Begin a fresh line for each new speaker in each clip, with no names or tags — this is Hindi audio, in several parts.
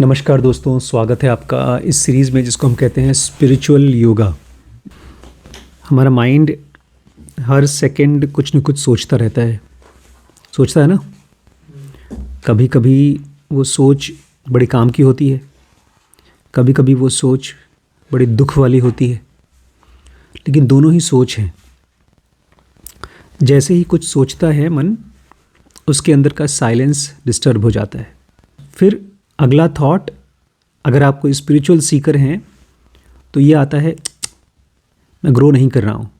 नमस्कार दोस्तों, स्वागत है आपका इस सीरीज़ में जिसको हम कहते हैं स्पिरिचुअल योगा। हमारा माइंड हर सेकंड कुछ न कुछ सोचता रहता है, सोचता है ना। कभी कभी वो सोच बड़े काम की होती है, कभी कभी वो सोच बड़ी दुख वाली होती है, लेकिन दोनों ही सोच हैं। जैसे ही कुछ सोचता है मन, उसके अंदर का साइलेंस डिस्टर्ब हो जाता है। फिर अगला थॉट, अगर आप कोई स्पिरिचुअल सीकर हैं तो ये आता है, मैं ग्रो नहीं कर रहा हूँ।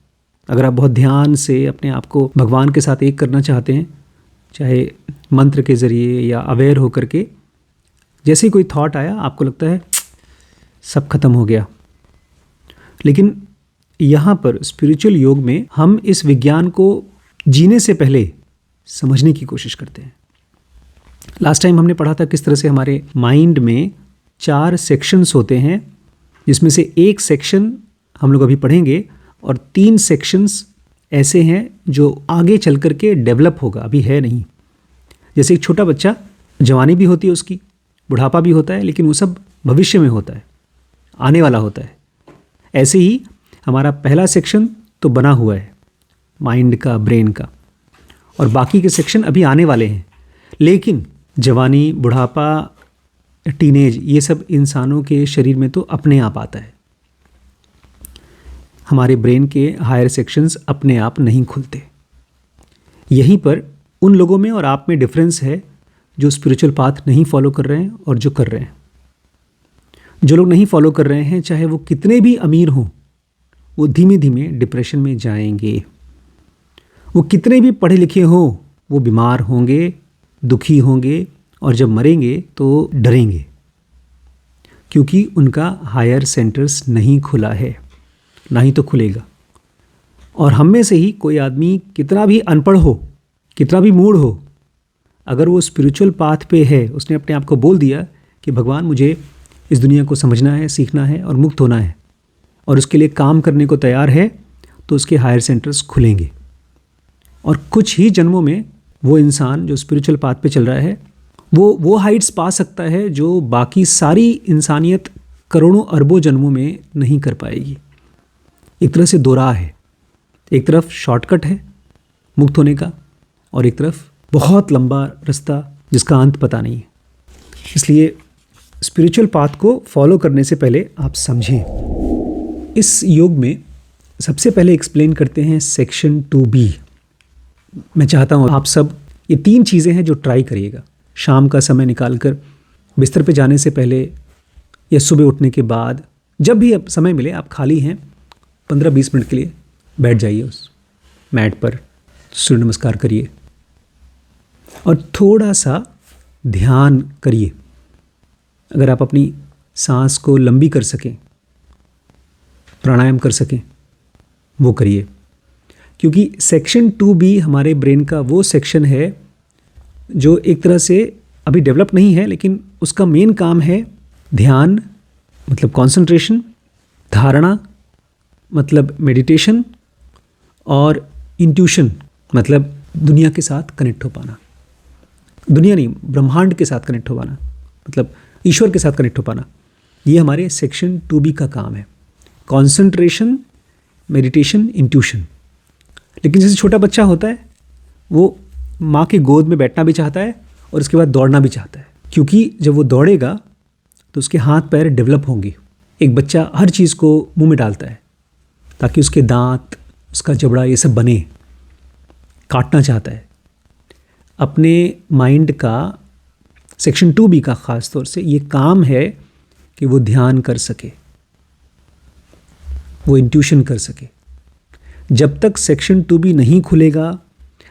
अगर आप बहुत ध्यान से अपने आप को भगवान के साथ एक करना चाहते हैं, चाहे मंत्र के ज़रिए या अवेयर होकर के, जैसे ही कोई थॉट आया आपको लगता है सब खत्म हो गया। लेकिन यहाँ पर स्पिरिचुअल योग में हम इस विज्ञान को जीने से पहले समझने की कोशिश करते हैं। लास्ट टाइम हमने पढ़ा था किस तरह से हमारे माइंड में 4 सेक्शंस होते हैं, जिसमें से एक सेक्शन हम लोग अभी पढ़ेंगे और 3 सेक्शंस ऐसे हैं जो आगे चल कर के डेवलप होगा, अभी है नहीं। जैसे एक छोटा बच्चा, जवानी भी होती है उसकी, बुढ़ापा भी होता है, लेकिन वो सब भविष्य में होता है, आने वाला होता है। ऐसे ही हमारा पहला सेक्शन तो बना हुआ है माइंड का, ब्रेन का, और बाकी के सेक्शन अभी आने वाले हैं। लेकिन जवानी, बुढ़ापा, टीनेज, ये सब इंसानों के शरीर में तो अपने आप आता है। हमारे ब्रेन के हायर सेक्शंस अपने आप नहीं खुलते। यहीं पर उन लोगों में और आप में डिफरेंस है जो स्पिरिचुअल पाथ नहीं फॉलो कर रहे हैं और जो कर रहे हैं। जो लोग नहीं फॉलो कर रहे हैं, चाहे वो कितने भी अमीर हों, वो धीमे धीमे डिप्रेशन में जाएंगे। वो कितने भी पढ़े लिखे हों, वो बीमार होंगे, दुखी होंगे, और जब मरेंगे तो डरेंगे, क्योंकि उनका हायर सेंटर्स नहीं खुला है, ना ही तो खुलेगा। और हम में से ही कोई आदमी कितना भी अनपढ़ हो, कितना भी मूढ़ हो, अगर वो स्पिरिचुअल पाथ पे है, उसने अपने आप को बोल दिया कि भगवान मुझे इस दुनिया को समझना है, सीखना है और मुक्त होना है, और उसके लिए काम करने को तैयार है, तो उसके हायर सेंटर्स खुलेंगे। और कुछ ही जन्मों में वो इंसान जो स्पिरिचुअल पाथ पे चल रहा है, वो हाइट्स पा सकता है जो बाकी सारी इंसानियत करोड़ों अरबों जन्मों में नहीं कर पाएगी। एक तरह से दो राह है, एक तरफ शॉर्टकट है मुक्त होने का, और एक तरफ बहुत लंबा रास्ता जिसका अंत पता नहीं है। इसलिए स्पिरिचुअल पाथ को फॉलो करने से पहले आप समझें। इस योग में सबसे पहले एक्सप्लेन करते हैं सेक्शन 2B। मैं चाहता हूँ आप सब ये 3 चीज़ें हैं जो ट्राई करिएगा। शाम का समय निकालकर, बिस्तर पे जाने से पहले या सुबह उठने के बाद, जब भी अब समय मिले, आप खाली हैं, 15-20 मिनट के लिए बैठ जाइए उस मैट पर, सूर्य नमस्कार करिए और थोड़ा सा ध्यान करिए। अगर आप अपनी सांस को लंबी कर सकें, प्राणायाम कर सकें, वो करिए। क्योंकि सेक्शन 2B हमारे ब्रेन का वो सेक्शन है जो एक तरह से अभी डेवलप नहीं है, लेकिन उसका मेन काम है ध्यान, मतलब कंसंट्रेशन, धारणा मतलब मेडिटेशन, और इंट्यूशन मतलब दुनिया के साथ कनेक्ट हो पाना। दुनिया नहीं, ब्रह्मांड के साथ कनेक्ट हो पाना, मतलब ईश्वर के साथ कनेक्ट हो पाना। ये हमारे सेक्शन 2B का काम है, कंसंट्रेशन, मेडिटेशन, इंट्यूशन। लेकिन जैसे छोटा बच्चा होता है, वो माँ के गोद में बैठना भी चाहता है और उसके बाद दौड़ना भी चाहता है, क्योंकि जब वो दौड़ेगा तो उसके हाथ पैर डेवलप होंगे। एक बच्चा हर चीज़ को मुंह में डालता है ताकि उसके दांत, उसका जबड़ा, ये सब बने, काटना चाहता है। अपने माइंड का सेक्शन 2B का ख़ास तौर से ये काम है कि वो ध्यान कर सके, वो इंट्यूशन कर सके। जब तक सेक्शन 2B नहीं खुलेगा,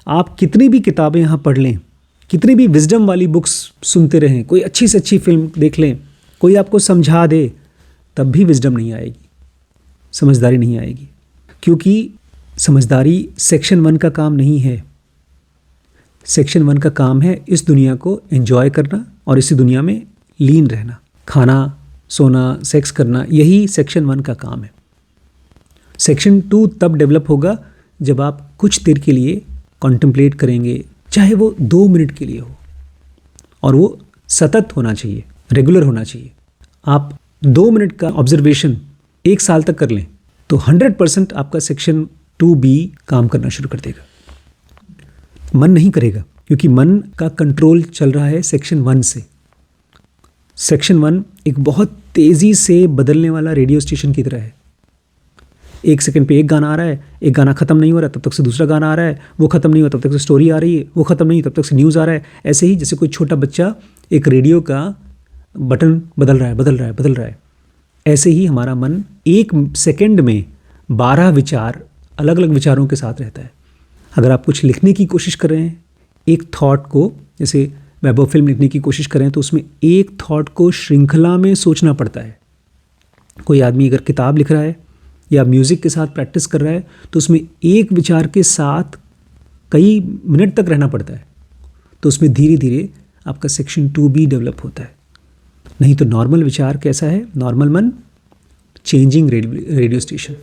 आप कितनी भी किताबें यहाँ पढ़ लें, कितनी भी विजडम वाली बुक्स सुनते रहें, कोई अच्छी से अच्छी फिल्म देख लें, कोई आपको समझा दे, तब भी विजडम नहीं आएगी, समझदारी नहीं आएगी। क्योंकि समझदारी सेक्शन 1 का काम नहीं है। सेक्शन 1 का काम है इस दुनिया को एंजॉय करना और इसी दुनिया में लीन रहना, खाना, सोना, सेक्स करना, यही सेक्शन 1 का काम है। सेक्शन 2 तब डेवलप होगा जब आप कुछ देर के लिए कॉन्टेम्पलेट करेंगे, चाहे वो 2 मिनट के लिए हो, और वो सतत होना चाहिए। रेगुलर होना चाहिए। आप 2 मिनट का ऑब्जर्वेशन 1 साल तक कर लें तो 100% आपका सेक्शन 2B काम करना शुरू कर देगा। मन नहीं करेगा क्योंकि मन का कंट्रोल चल रहा है सेक्शन 1 से। सेक्शन 1 एक बहुत तेज़ी से बदलने वाला रेडियो स्टेशन की तरह है। 1 सेकंड पे एक गाना आ रहा है, एक गाना ख़त्म नहीं हो रहा तब तक से दूसरा गाना आ रहा है, वो ख़त्म नहीं हुआ तब तक से स्टोरी आ रही है, वो ख़त्म नहीं तब तक से न्यूज़ आ रहा है। ऐसे ही जैसे कोई छोटा बच्चा एक रेडियो का बटन बदल रहा है, ऐसे ही हमारा मन 1 सेकंड में 12 विचार, अलग अलग विचारों के साथ रहता है। अगर आप कुछ लिखने की कोशिश कर रहे हैं, एक थॉट को, जैसे वैभव फिल्म लिखने की कोशिश करें तो उसमें एक थॉट को श्रृंखला में सोचना पड़ता है। कोई आदमी अगर किताब लिख रहा है या म्यूज़िक के साथ प्रैक्टिस कर रहा है तो उसमें एक विचार के साथ कई मिनट तक रहना पड़ता है, तो उसमें धीरे धीरे आपका सेक्शन 2B डेवलप होता है। नहीं तो नॉर्मल विचार कैसा है, नॉर्मल मन चेंजिंग रेडियो स्टेशन,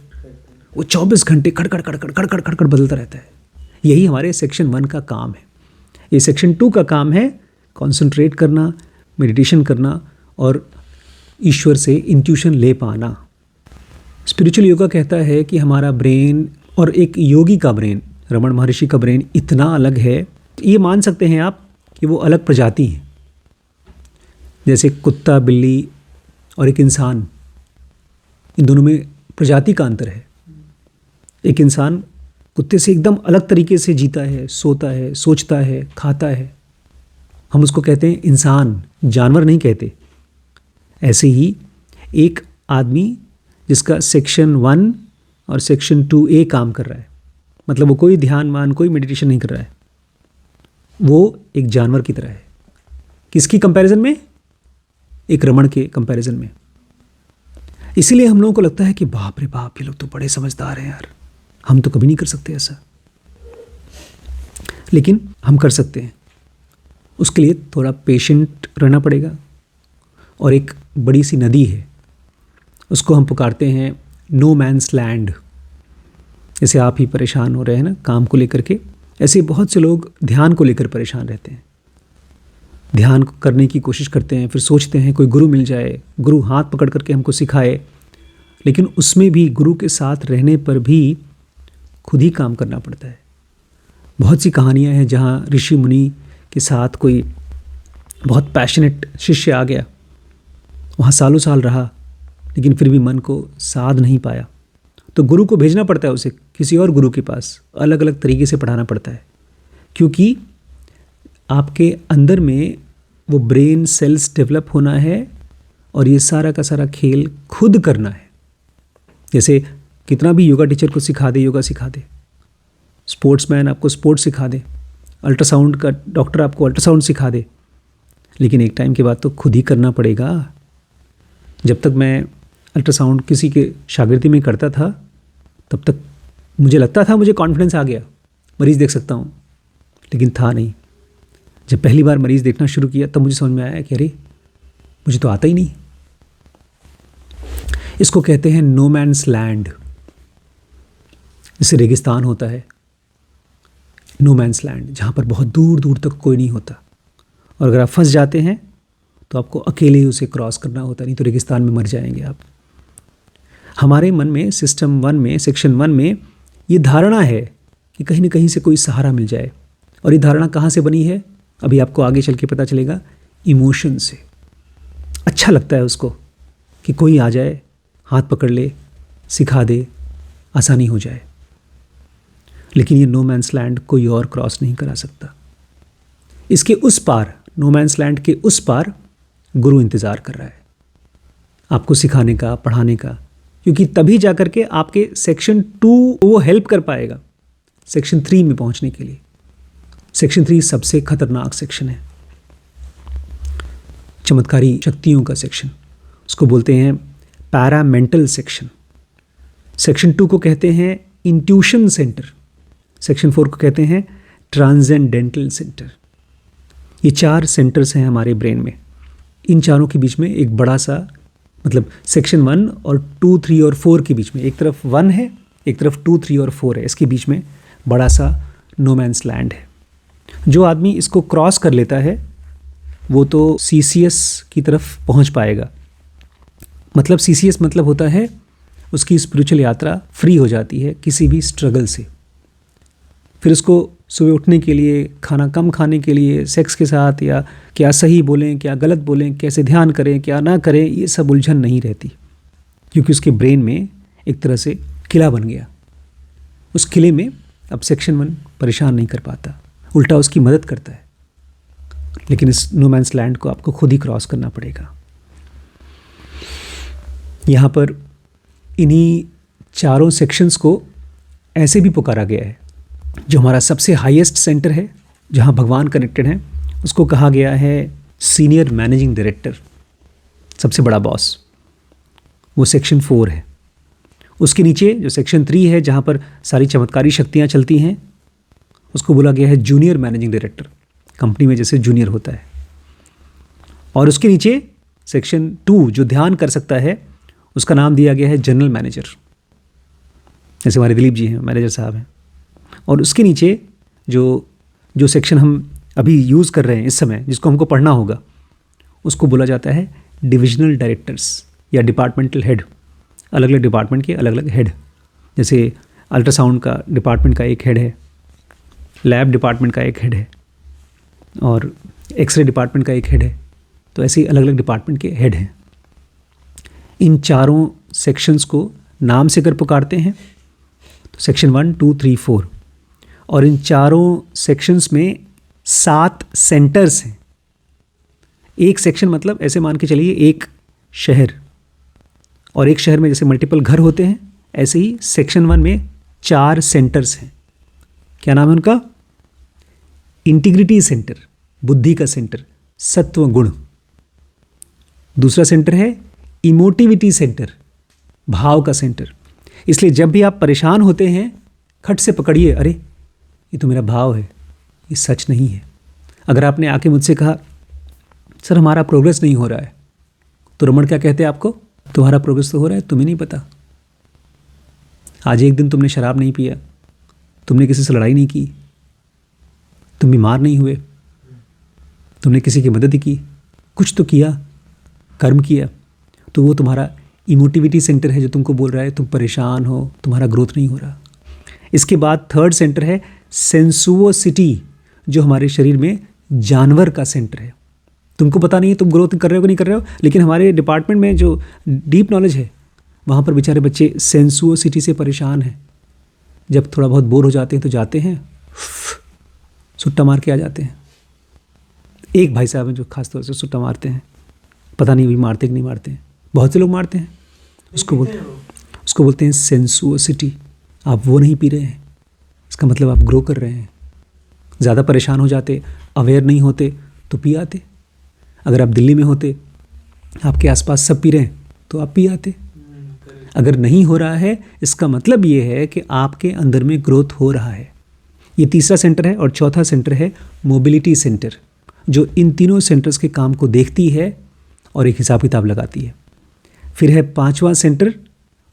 वो 24 घंटे खड़खड़ बदलता रहता है। यही हमारे सेक्शन 1 का काम है। ये सेक्शन 2 का काम है कंसंट्रेट करना, मेडिटेशन करना और ईश्वर से इंट्यूशन ले पाना। स्पिरिचुअल योगा कहता है कि हमारा ब्रेन और एक योगी का ब्रेन, रमण महर्षि का ब्रेन इतना अलग है, ये मान सकते हैं आप कि वो अलग प्रजाति हैं। जैसे कुत्ता, बिल्ली और एक इंसान, इन दोनों में प्रजाति का अंतर है। एक इंसान कुत्ते से एकदम अलग तरीके से जीता है, सोता है, सोचता है, खाता है। हम उसको कहते हैं इंसान, जानवर नहीं कहते। ऐसे ही एक आदमी जिसका सेक्शन 1 और सेक्शन 2A काम कर रहा है, मतलब वो कोई ध्यान कोई मेडिटेशन नहीं कर रहा है, वो एक जानवर की तरह है। किसकी कंपैरिजन में? एक रमण के कंपैरिजन में। इसीलिए हम लोगों को लगता है कि बाप रे बाप, ये लोग तो बड़े समझदार हैं यार, हम तो कभी नहीं कर सकते ऐसा। लेकिन हम कर सकते हैं। उसके लिए थोड़ा पेशेंट रहना पड़ेगा। और एक बड़ी सी नदी है, उसको हम पुकारते हैं नो मैन्स लैंड। जैसे आप ही परेशान हो रहे हैं ना काम को लेकर के, ऐसे बहुत से लोग ध्यान को लेकर परेशान रहते हैं। ध्यान करने की कोशिश करते हैं, फिर सोचते हैं कोई गुरु मिल जाए, गुरु हाथ पकड़ करके हमको सिखाए, लेकिन उसमें भी गुरु के साथ रहने पर भी खुद ही काम करना पड़ता है। बहुत सी कहानियाँ हैं जहाँ ऋषि मुनि के साथ कोई बहुत पैशनेट शिष्य आ गया, वहाँ सालों साल रहा, लेकिन फिर भी मन को साध नहीं पाया, तो गुरु को भेजना पड़ता है उसे किसी और गुरु के पास, अलग अलग तरीके से पढ़ाना पड़ता है। क्योंकि आपके अंदर में वो ब्रेन सेल्स डेवलप होना है और ये सारा का सारा खेल खुद करना है। जैसे कितना भी योगा टीचर को सिखा दे, योगा सिखा दे, स्पोर्ट्समैन आपको स्पोर्ट्स सिखा दे, अल्ट्रासाउंड का डॉक्टर आपको अल्ट्रासाउंड सिखा दे, लेकिन एक टाइम के बाद तो खुद ही करना पड़ेगा। जब तक मैं अल्ट्रासाउंड किसी के शागिर्दी में करता था, तब तक मुझे लगता था मुझे कॉन्फिडेंस आ गया, मरीज़ देख सकता हूँ, लेकिन था नहीं। जब पहली बार मरीज़ देखना शुरू किया तब मुझे समझ में आया कि अरे मुझे तो आता ही नहीं। इसको कहते हैं नो मैन्स लैंड। जैसे रेगिस्तान होता है, नो मैन्स लैंड, जहाँ पर बहुत दूर दूर तक कोई नहीं होता, और अगर आप फंस जाते हैं तो आपको अकेले ही उसे क्रॉस करना होता, नहीं तो रेगिस्तान में मर जाएंगे आप। हमारे मन में सिस्टम 1 में, सेक्शन 1 में ये धारणा है कि कहीं ना कहीं से कोई सहारा मिल जाए। और ये धारणा कहाँ से बनी है, अभी आपको आगे चल के पता चलेगा। इमोशन से। अच्छा लगता है उसको कि कोई आ जाए, हाथ पकड़ ले, सिखा दे, आसानी हो जाए। लेकिन ये नो मैन्स लैंड कोई और क्रॉस नहीं करा सकता। इसके उस पार, नो मैन्स लैंड के उस पार गुरु इंतज़ार कर रहा है आपको सिखाने का, पढ़ाने का, क्योंकि तभी जाकर के आपके सेक्शन 2 वो हेल्प कर पाएगा सेक्शन 3 में पहुंचने के लिए। सेक्शन 3 सबसे खतरनाक सेक्शन है, चमत्कारी शक्तियों का सेक्शन, उसको बोलते हैं पैरामेंटल सेक्शन। सेक्शन 2 को कहते हैं इंट्यूशन सेंटर, सेक्शन 4 को कहते हैं ट्रांसेंडेंटल सेंटर। ये 4 सेंटर्स हैं हमारे ब्रेन में। इन चारों के बीच में एक बड़ा सा, मतलब सेक्शन 1 और 2, 3 और 4 के बीच में, एक तरफ 1 है, एक तरफ 2, 3 और 4 है, इसके बीच में बड़ा सा नो मैन्स लैंड है। जो आदमी इसको क्रॉस कर लेता है वो तो CCS की तरफ पहुंच पाएगा। मतलब CCS मतलब होता है उसकी स्पिरिचुअल यात्रा फ्री हो जाती है किसी भी स्ट्रगल से। फिर उसको सुबह उठने के लिए, खाना कम खाने के लिए, सेक्स के साथ या क्या सही बोलें क्या गलत बोलें, कैसे ध्यान करें क्या ना करें, ये सब उलझन नहीं रहती, क्योंकि उसके ब्रेन में एक तरह से किला बन गया। उस किले में अब सेक्शन 1 परेशान नहीं कर पाता, उल्टा उसकी मदद करता है। लेकिन इस नो मैंस लैंड को आपको खुद ही क्रॉस करना पड़ेगा। यहाँ पर इन्हीं चारों सेक्शंस को ऐसे भी पुकारा गया है। जो हमारा सबसे हाईएस्ट सेंटर है जहाँ भगवान कनेक्टेड हैं, उसको कहा गया है सीनियर मैनेजिंग डायरेक्टर, सबसे बड़ा बॉस। वो सेक्शन 4 है। उसके नीचे जो सेक्शन 3 है जहाँ पर सारी चमत्कारी शक्तियाँ चलती हैं, उसको बोला गया है जूनियर मैनेजिंग डायरेक्टर, कंपनी में जैसे जूनियर होता है। और उसके नीचे सेक्शन 2 जो ध्यान कर सकता है, उसका नाम दिया गया है जनरल मैनेजर, जैसे हमारे दिलीप जी हैं, मैनेजर साहब हैं। और उसके नीचे जो सेक्शन हम अभी यूज़ कर रहे हैं इस समय, जिसको हमको पढ़ना होगा, उसको बोला जाता है डिविजनल डायरेक्टर्स या डिपार्टमेंटल हेड। अलग अलग डिपार्टमेंट के अलग अलग हेड, जैसे अल्ट्रासाउंड का डिपार्टमेंट का एक हेड है, लैब डिपार्टमेंट का एक हेड है, और एक्सरे डिपार्टमेंट का एक हेड है। तो ऐसे ही अलग अलग डिपार्टमेंट के हेड हैं। इन चारों सेक्शंस को नाम से अगर पुकारते हैं तो सेक्शन 1, 2, 3, 4, और इन चारों सेक्शंस में 7 सेंटर्स हैं। एक सेक्शन मतलब ऐसे मान के चलिए एक शहर, और एक शहर में जैसे मल्टीपल घर होते हैं, ऐसे ही सेक्शन 1 में 4 सेंटर्स हैं। क्या नाम है उनका? इंटीग्रिटी सेंटर, बुद्धि का सेंटर, सत्व गुण। दूसरा सेंटर है इमोटिविटी सेंटर, भाव का सेंटर। इसलिए जब भी आप परेशान होते हैं, खट से पकड़िए, अरे ये तो मेरा भाव है, ये सच नहीं है। अगर आपने आके मुझसे कहा सर हमारा प्रोग्रेस नहीं हो रहा है, तो रमन क्या कहते हैं आपको? तुम्हारा प्रोग्रेस तो हो रहा है, तुम्हें नहीं पता। आज एक दिन तुमने शराब नहीं पिया, तुमने किसी से लड़ाई नहीं की, तुम बीमार नहीं हुए, तुमने किसी की मदद की, कुछ तो किया, कर्म किया, तो वो तुम्हारा इमोटिविटी सेंटर है जो तुमको बोल रहा है तुम परेशान हो, तुम्हारा ग्रोथ नहीं हो रहा। इसके बाद थर्ड सेंटर है सेंसुओसिटी, जो हमारे शरीर में जानवर का सेंटर है। तुमको पता नहीं है तुम ग्रोथ कर रहे हो कि नहीं कर रहे हो, लेकिन हमारे डिपार्टमेंट में जो डीप नॉलेज है, वहाँ पर बेचारे बच्चे सेंसुओसिटी से परेशान हैं। जब थोड़ा बहुत बोर हो जाते हैं तो जाते हैं, सुट्टा मार के आ जाते हैं। एक भाई साहब हैं जो खास तौर से सुट्टा मारते हैं, पता नहीं भी मारते कि नहीं मारते हैं, बहुत से लोग मारते हैं। उसको बोलते हैं सेंसुओसिटी। आप वो नहीं पी रहे हैं, इसका मतलब आप ग्रो कर रहे हैं। ज़्यादा परेशान हो जाते, अवेयर नहीं होते तो पी आते। अगर आप दिल्ली में होते, आपके आसपास सब पी रहे हैं, तो आप पी आते। अगर नहीं हो रहा है, इसका मतलब ये है कि आपके अंदर में ग्रोथ हो रहा है। ये तीसरा सेंटर है। और चौथा सेंटर है मोबिलिटी सेंटर, जो इन तीनों सेंटर्स के काम को देखती है और एक हिसाब किताब लगाती है। फिर है पांचवा सेंटर,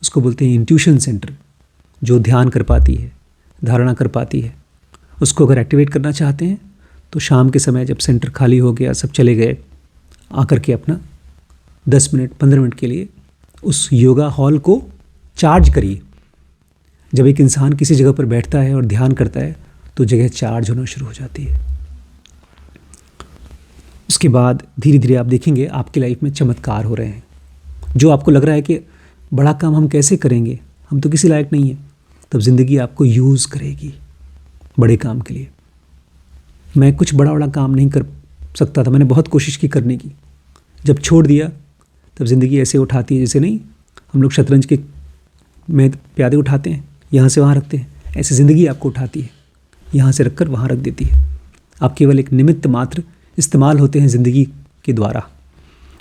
उसको बोलते हैं इंट्यूशन सेंटर, जो ध्यान कर पाती है, धारणा कर पाती है। उसको अगर एक्टिवेट करना चाहते हैं तो शाम के समय जब सेंटर खाली हो गया, सब चले गए, आकर के अपना 10 मिनट 15 मिनट के लिए उस योगा हॉल को चार्ज करिए। जब एक इंसान किसी जगह पर बैठता है और ध्यान करता है तो जगह चार्ज होना शुरू हो जाती है। उसके बाद धीरे धीरे आप देखेंगे आपकी लाइफ में चमत्कार हो रहे हैं। जो आपको लग रहा है कि बड़ा काम हम कैसे करेंगे, हम तो किसी लायक नहीं है, तब ज़िंदगी आपको यूज़ करेगी बड़े काम के लिए। मैं कुछ बड़ा काम नहीं कर सकता था, मैंने बहुत कोशिश की करने की, जब छोड़ दिया तब ज़िंदगी ऐसे उठाती है जैसे नहीं हम लोग शतरंज के में प्यादे उठाते हैं, यहाँ से वहाँ रखते हैं, ऐसे ज़िंदगी आपको उठाती है, यहाँ से रखकर वहाँ रख देती है। आप केवल एक निमित्त मात्र इस्तेमाल होते हैं ज़िंदगी के द्वारा।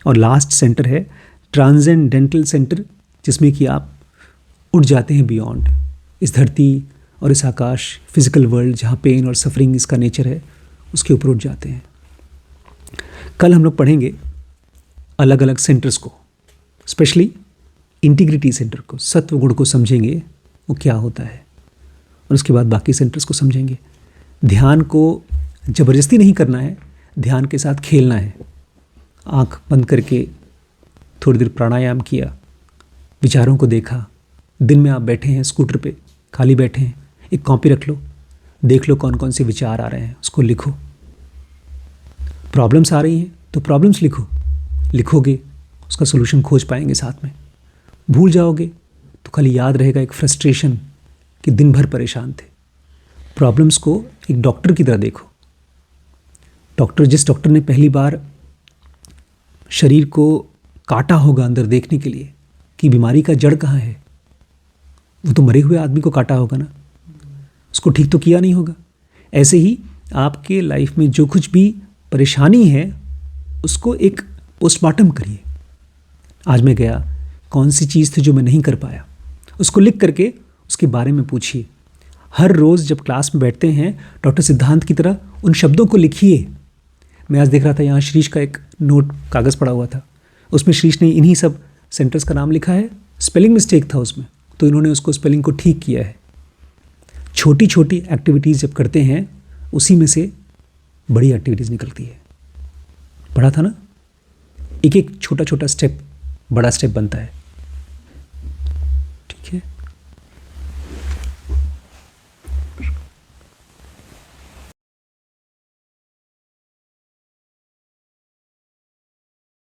और लास्ट सेंटर है ट्रांसेंडेंटल सेंटर, जिसमें कि आप उड़ जाते हैं बियॉन्ड इस धरती और इस आकाश, फिजिकल वर्ल्ड जहाँ पेन और सफरिंग इसका नेचर है, उसके ऊपर उठ जाते हैं। कल हम लोग पढ़ेंगे अलग अलग सेंटर्स को, स्पेशली इंटीग्रिटी सेंटर को, सत्व गुण को समझेंगे वो क्या होता है, और उसके बाद बाकी सेंटर्स को समझेंगे। ध्यान को ज़बरदस्ती नहीं करना है, ध्यान के साथ खेलना है। आँख बंद करके थोड़ी देर प्राणायाम किया, विचारों को देखा। दिन में आप बैठे हैं स्कूटर पे, खाली बैठे हैं, एक कॉपी रख लो, देख लो कौन कौन से विचार आ रहे हैं, उसको लिखो। प्रॉब्लम्स आ रही हैं तो प्रॉब्लम्स लिखो, लिखोगे उसका सोल्यूशन खोज पाएंगे साथ में। भूल जाओगे तो खाली याद रहेगा एक फ्रस्ट्रेशन कि दिन भर परेशान थे। प्रॉब्लम्स को एक डॉक्टर की तरह देखो। जिस डॉक्टर ने पहली बार शरीर को काटा होगा अंदर देखने के लिए कि बीमारी का जड़ कहाँ है, वो तो मरे हुए आदमी को काटा होगा ना, उसको ठीक तो किया नहीं होगा। ऐसे ही आपके लाइफ में जो कुछ भी परेशानी है उसको एक पोस्टमार्टम करिए। आज मैं गया, कौन सी चीज़ थी जो मैं नहीं कर पाया, उसको लिख करके उसके बारे में पूछिए। हर रोज़ जब क्लास में बैठते हैं डॉक्टर सिद्धांत की तरह उन शब्दों को लिखिए। मैं आज देख रहा था यहाँ श्रीश का एक नोट कागज़ पड़ा हुआ था, उसमें श्रीश ने इन्हीं सब सेंटर्स का नाम लिखा है। स्पेलिंग मिस्टेक था उसमें, तो इन्होंने उसको स्पेलिंग को ठीक किया है। छोटी छोटी एक्टिविटीज़ जब करते हैं उसी में से बड़ी एक्टिविटीज़ निकलती है। पढ़ा था ना, एक एक छोटा छोटा स्टेप बड़ा स्टेप बनता है। ठीक है।